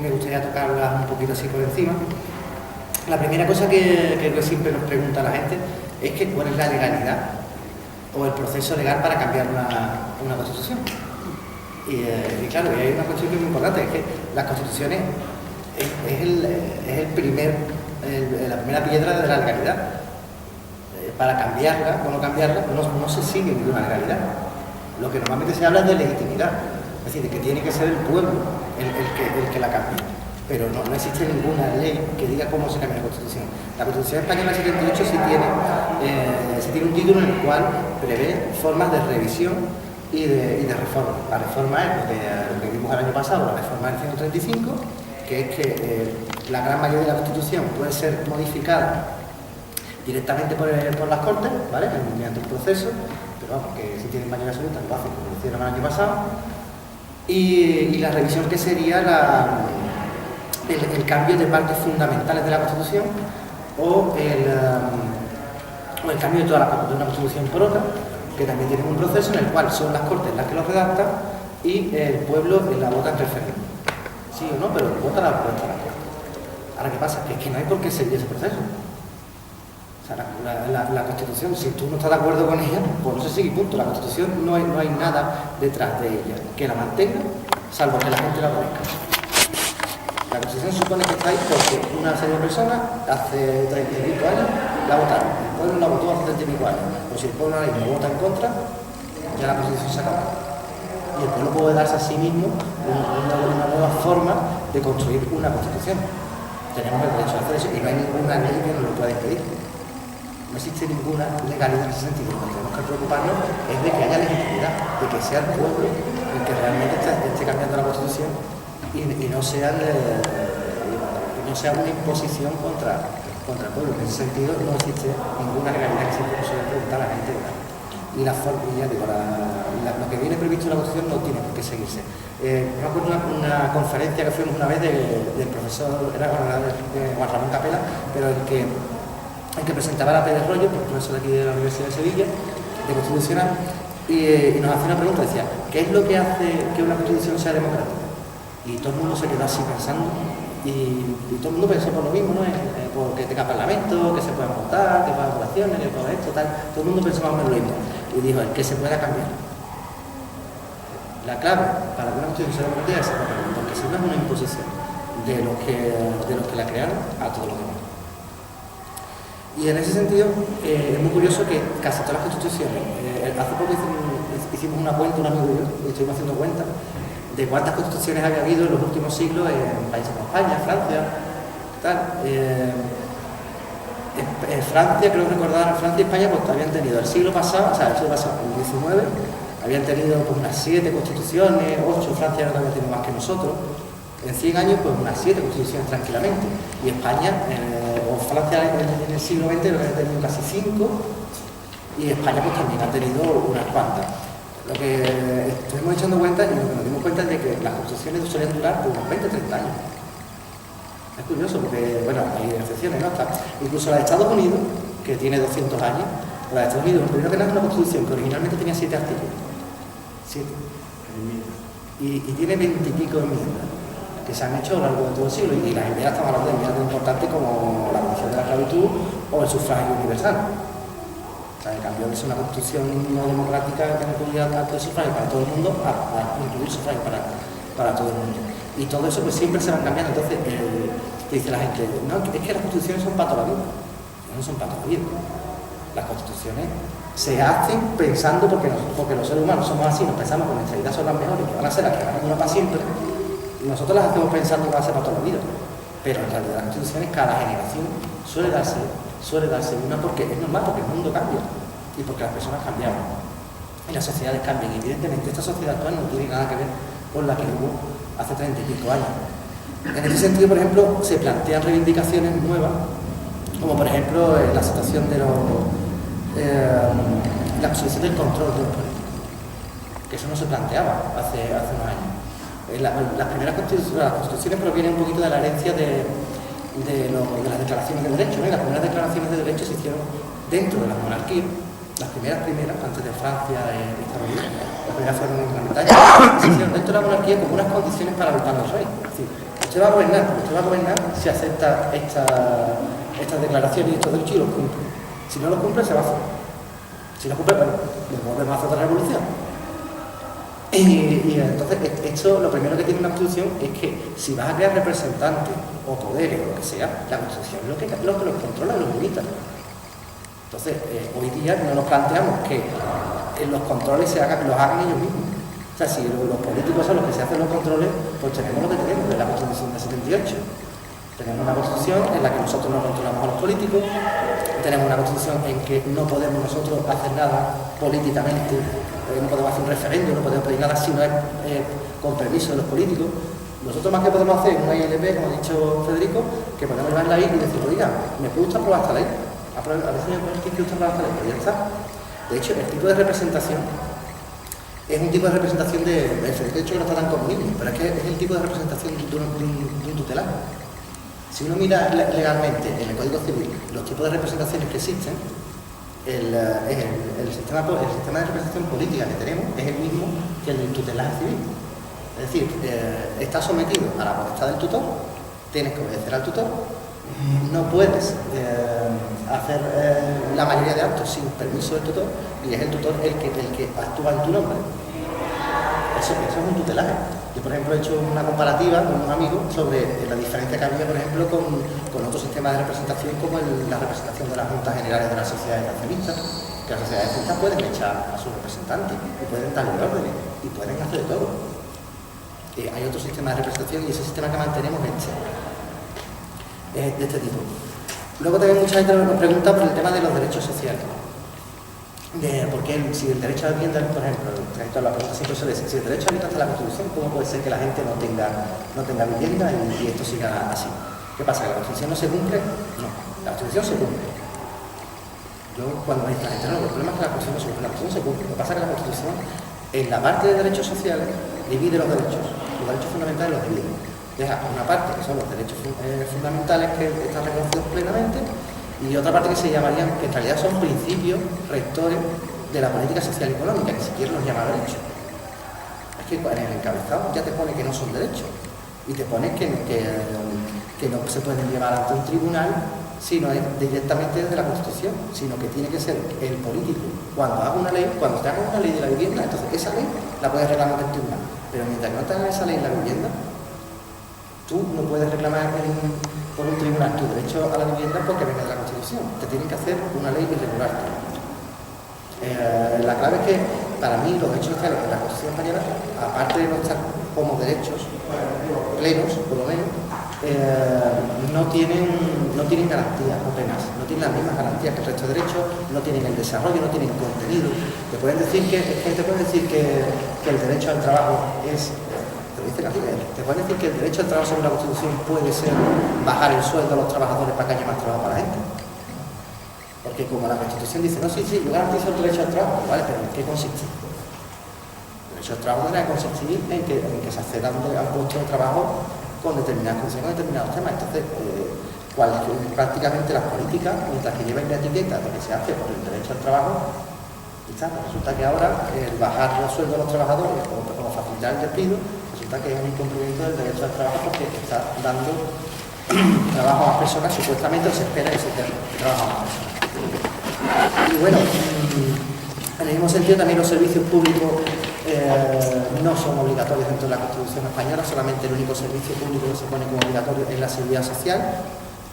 me gustaría tocarlas un poquito así por encima. La primera cosa que siempre nos pregunta la gente es que cuál es la legalidad o el proceso legal para cambiar una constitución. Y claro, y hay una cuestión que es muy importante, es que las constituciones es la primera piedra de la legalidad. Para cambiarla o no cambiarla no se sigue ninguna legalidad. Lo que normalmente se habla es de legitimidad, es decir, de que tiene que ser el pueblo el que la cambie. Pero no existe ninguna ley que diga cómo se cambia la Constitución. La Constitución española del 78 sí tiene un título en el cual prevé formas de revisión y de reforma. La reforma es lo que vimos el año pasado, la reforma del 135, que es que la gran mayoría de la Constitución puede ser modificada directamente por las Cortes, ¿vale? Mediante un proceso, pero vamos, que si tienen mayoría absoluta lo hacen como lo hicieron el año pasado. Y la revisión, que sería el cambio de partes fundamentales de la Constitución o el cambio de una Constitución por otra, que también tienen un proceso en el cual son las Cortes las que lo redactan y el pueblo la vota en referéndum. Sí o no, pero vota la Corte. Ahora, ¿qué pasa? Que es que no hay por qué seguir ese proceso. O sea, la Constitución, si tú no estás de acuerdo con ella, pues no se sigue, punto. La Constitución no hay nada detrás de ella que la mantenga, salvo que la gente la aborrezca. La Constitución supone que está ahí porque una serie de personas hace 30 y pico años la votaron. El pueblo la votó hace 30 y pico años. Pues si el pueblo ahora mismo vota en contra, ya la Constitución se acaba. Y el pueblo puede darse a sí mismo una nueva forma de construir una Constitución. Tenemos el derecho a hacer eso y no hay ninguna ley que nos lo pueda impedir. No existe ninguna legalidad en ese sentido. Lo que tenemos que preocuparnos es de que haya legitimidad, de que sea el pueblo el que realmente esté cambiando la Constitución y no sea una imposición contra el pueblo. En ese sentido no existe ninguna legalidad, que siempre se le pregunta a la gente. Y ya digo, lo que viene previsto en la Constitución no tiene por qué seguirse. Me acuerdo una conferencia que fuimos una vez del profesor, era Juan Ramón Capela, pero el que presentaba la Pérez Royo, profesor de aquí de la Universidad de Sevilla, de Constitucional, y nos hacía una pregunta, decía, ¿qué es lo que hace que una Constitución sea democrática? Y todo el mundo se quedó así pensando, y todo el mundo pensó por lo mismo, ¿no? Porque tenga parlamento, que se puedan votar, que pueda votaciones, que pueda esto, tal. Todo el mundo pensó más o menos lo mismo. Y dijo, el que se pueda cambiar. La clave para que una Constitución sea democrática es esa, porque si no es una imposición de los que la crearon a todos los demás. Y en ese sentido, es muy curioso que casi todas las constituciones, hace poco hicimos una cuenta, un amigo y yo, y estuvimos haciendo cuenta de cuántas constituciones había habido en los últimos siglos en países como España, Francia, tal. En Francia, creo recordar, Francia y España pues habían tenido el siglo pasado, o sea, el siglo pasado, el XIX, habían tenido pues unas 7 constituciones, 8, Francia no había tenido más que nosotros. En 100 años, pues unas 7 constituciones tranquilamente. Y España, o Francia en el siglo XX, lo que ha tenido casi 5, y España pues también ha tenido unas cuantas. Lo que estuvimos echando cuenta y lo que nos dimos cuenta es de que las constituciones suelen durar por unos 20 o 30 años. Es curioso porque, bueno, hay excepciones, ¿no? Incluso la de Estados Unidos, que tiene 200 años, la de Estados Unidos, primero que nada, es una constitución que originalmente tenía 7 artículos. 7. Y tiene 20 y pico enmiendas que se han hecho a lo largo de todo el siglo, y las enmiendas estamos hablando de enmiendas tan importantes como la abolición de la esclavitud o el sufragio universal. O sea, el cambio de ser una constitución no democrática que no podía dar el sufragio para todo el mundo a incluir sufragio para todo el mundo. Y todo eso pues siempre se van cambiando. Entonces, dice la gente, no, es que las constituciones son para toda la vida. No son para toda la vida. Las constituciones se hacen pensando porque los seres humanos somos así, nos pensamos que nuestras ideas son las mejores, que van a ser las que van a durar para siempre. Nosotros las hacemos pensando que va a ser para toda la vida, pero en realidad las constituciones, cada generación suele darse una, porque es normal, porque el mundo cambia y porque las personas cambiamos y las sociedades cambian. Y evidentemente esta sociedad actual no tiene nada que ver con la que hubo hace 30 y pico años. En ese sentido, por ejemplo, se plantean reivindicaciones nuevas, como por ejemplo la situación de la absolución del control de los políticos, que eso no se planteaba hace unos años. Las primeras constituciones provienen un poquito de la herencia de las declaraciones de derechos, ¿no? Las primeras declaraciones de derechos se hicieron dentro de las monarquías, las primeras, antes de Francia y Estados Unidos, las primeras fueron en Gran Bretaña, se hicieron dentro de la monarquía como unas condiciones para votar al rey. Es decir, esto usted va a gobernar, porque usted va a gobernar si acepta estas declaraciones y estos derechos y los cumple. Si no los cumple, se va a hacer. Si los cumple, bueno, le volvemos a hacer otra revolución. Y entonces, esto, lo primero que tiene una Constitución es que si vas a crear representantes o poderes o lo que sea, la Constitución es lo que los controla y los limita. Entonces, hoy día no nos planteamos que los controles los hagan ellos mismos. O sea, si los políticos son los que se hacen los controles, pues tenemos lo que tenemos de la Constitución del 78. Tenemos una Constitución en la que nosotros no controlamos a los políticos, tenemos una Constitución en que no podemos nosotros hacer nada políticamente, no podemos hacer un referéndum, no podemos pedir nada si no es con permiso de los políticos. Nosotros más que podemos hacer una ILP, como ha dicho Federico, que podemos llevarla ahí y decir, oiga, me gusta aprobar esta ley, a veces me gusta aprobar esta ley, pero ya está. De hecho, el tipo de representación es un tipo de representación de hecho que no tratan como niños, pero es que es el tipo de representación de un tutelar. Si uno mira legalmente en el Código Civil los tipos de representaciones que existen, el sistema de representación política que tenemos es el mismo que el del tutelaje civil. Es decir, estás sometido a la potestad del tutor, tienes que obedecer al tutor, no puedes hacer la mayoría de actos sin permiso del tutor y es el tutor el que actúa en tu nombre. Eso es un tutelaje. Yo, por ejemplo, he hecho una comparativa con un amigo sobre la diferencia que había, por ejemplo, con otros sistemas de representación como la representación de las juntas generales de las sociedades accionistas, que las sociedades accionistas pueden echar a sus representantes y pueden darle órdenes y pueden hacer de todo. Hay otro sistema de representación y ese sistema que mantenemos es de este tipo. Luego también mucha gente nos pregunta por el tema de los derechos sociales. Porque si el derecho a la vivienda, por ejemplo, la pregunta siempre suele ser, si el derecho a la vivienda está en la Constitución, ¿cómo puede ser que la gente no tenga vivienda y esto siga así? ¿Qué pasa? ¿Que la Constitución no se cumple? No, la Constitución se cumple. Yo cuando me dice la gente, no, el problema es que la Constitución no se cumple, la Constitución se cumple. Lo que pasa es que la Constitución, en la parte de derechos sociales, divide los derechos fundamentales los divide. Deja una parte que son los derechos fundamentales que están reconocidos plenamente y otra parte que se llamarían, que en realidad son principios rectores de la política social y económica, que si quieres los llama derechos. Es que en el encabezado ya te pone que no son derechos y te pone que no se pueden llevar ante un tribunal sino directamente desde la Constitución, sino que tiene que ser el político. Cuando haga una ley, cuando te haga una ley de la vivienda, entonces esa ley la puedes reclamar en el tribunal, pero mientras no te hagan esa ley en la vivienda, tú no puedes reclamar por un tribunal tu derecho a la vivienda porque venga de la Constitución. Te tienen que hacer una ley y regularte. La clave es que, para mí, los derechos sociales de la Constitución española, aparte de no estar como derechos plenos, por lo menos, no tienen garantías o penas, no tienen las mismas garantías que el resto de derechos, no tienen el desarrollo, no tienen contenido. Te pueden decir que el derecho al trabajo es... Te pueden decir que el derecho al trabajo según la Constitución puede ser bajar el sueldo a los trabajadores para que haya más trabajo para la gente. Porque como la Constitución dice, no, sí, yo garantizo el derecho al trabajo, ¿vale? Pero ¿en qué consiste? El derecho al trabajo tendrá que consistir en que se acceda a un puesto de trabajo con determinadas condiciones, con determinados temas. Entonces, prácticamente las políticas, mientras que lleven la etiqueta de que se hace por el derecho al trabajo, resulta que ahora el bajar los sueldos a los trabajadores o facilitar el despido, resulta que es un incumplimiento del derecho al trabajo porque está dando trabajo a más personas, supuestamente se espera que se dé trabajo a más personas. Y bueno, en el mismo sentido también los servicios públicos no son obligatorios dentro de la Constitución española, solamente el único servicio público que se pone como obligatorio es la seguridad social,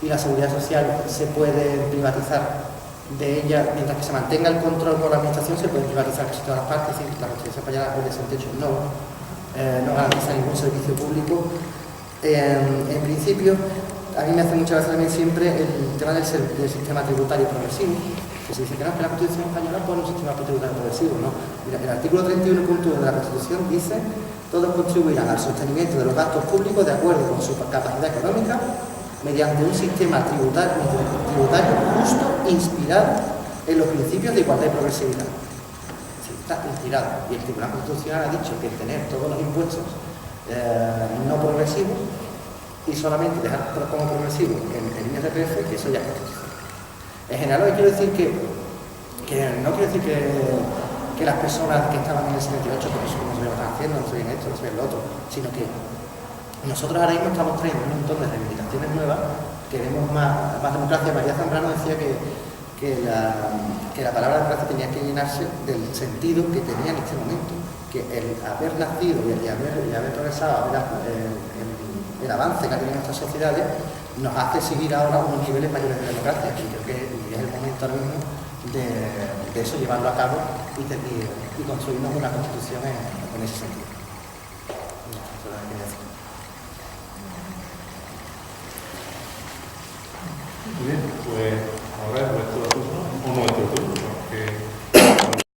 y la seguridad social se puede privatizar de ella, mientras que se mantenga el control por la administración, se puede privatizar casi todas las partes. Es decir, la Constitución española, por ese techo, no garantiza ningún servicio público. En principio, a mí me hace mucha gracia también siempre el tema del sistema tributario progresivo, que se dice que no, que la Constitución española pone un sistema tributario progresivo, ¿no? Mira, el artículo 31.1 de la Constitución dice: todos contribuirán al sostenimiento de los gastos públicos de acuerdo con su capacidad económica, mediante un sistema tributario justo, inspirado en los principios de igualdad y progresividad. Sí, está inspirado. Y el Tribunal Constitucional ha dicho que el tener todos los impuestos no progresivos y solamente dejar como progresivo el IRPF, que eso ya es constitucional. En general, hoy quiero decir que no quiero decir que las personas que estaban en el 78, que no se lo están haciendo, no se ven esto, no se ven lo otro, sino que Nosotros ahora mismo estamos trayendo un montón de reivindicaciones nuevas, queremos más democracia. María Zambrano decía que la palabra democracia tenía que llenarse del sentido que tenía en este momento, que el haber nacido y haber progresado, el avance que ha tenido nuestras sociedades, nos hace seguir ahora unos niveles mayores de democracia, y creo que es el momento ahora mismo de eso, llevarlo a cabo y construirnos una constitución en ese sentido. Muy bien, pues ahora